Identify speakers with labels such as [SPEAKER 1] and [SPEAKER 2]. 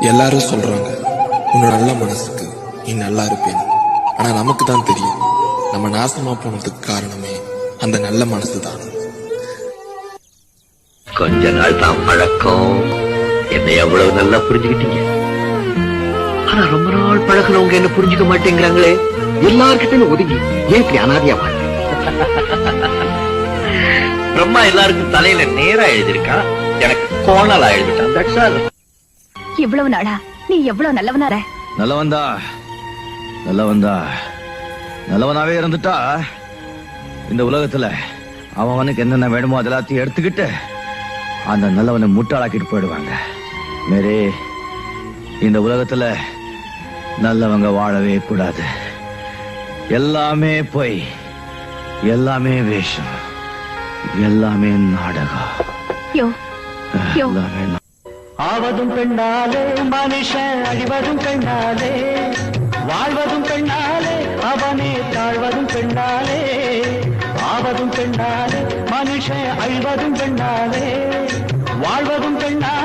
[SPEAKER 1] எல்லாரும் சொல்றாங்க உன்னோட நல்ல மனசுக்கு நீ நல்லா இருப்பேன். ஆனா நமக்கு தான் தெரியும் நம்ம நாசமா போனதுக்கு காரணமே அந்த நல்ல மனசு தான்.
[SPEAKER 2] கொஞ்ச நாள் தான் பழக்கம், என்னை எவ்வளவு நல்லா புரிஞ்சுக்கிட்டீங்க. ஆனா ரொம்ப நாள் பழக்கணவங்க என்ன புரிஞ்சுக்க மாட்டேங்கிறாங்களே. எல்லார்கிட்டையும் ஒதுங்கி ஏன் இப்படி அனாதியா வாழ்? பிரம்மா எல்லாருக்கும் தலையில நேரா எழுதிருக்கான், எனக்கு கோணலா எழுதிட்டான்.
[SPEAKER 3] இவ்வளவு நாளா நீ எவ்வளவு நல்லவனா?
[SPEAKER 4] நல்லவன்தா நல்லவன்தா நல்லவனாவே இருந்துட்டா இந்த உலகத்துல அவனுக்கு என்னென்ன வேணுமோ அதெல்லாத்தையும் எடுத்துக்கிட்டு அந்த நல்லவனை முட்டாளாக்கிட்டு போயிடுவாங்க. மேரே, இந்த உலகத்துல நல்லவங்க வாழவே கூடாது. எல்லாமே பொய், எல்லாமே வேஷம், எல்லாமே நாடகம். எல்லாமே
[SPEAKER 5] ஆவதும் பெண்ணாலே மனுஷன் அழிவதும் பெண்ணாலே, வாழ்வதும் பெண்ணாலே அவனே தாழ்வதும் பெண்ணாலே. ஆவதும் பெண்ணாலே மனுஷன் அழிவதும் பெண்ணாலே, வாழ்வதும் பெண்ணாலே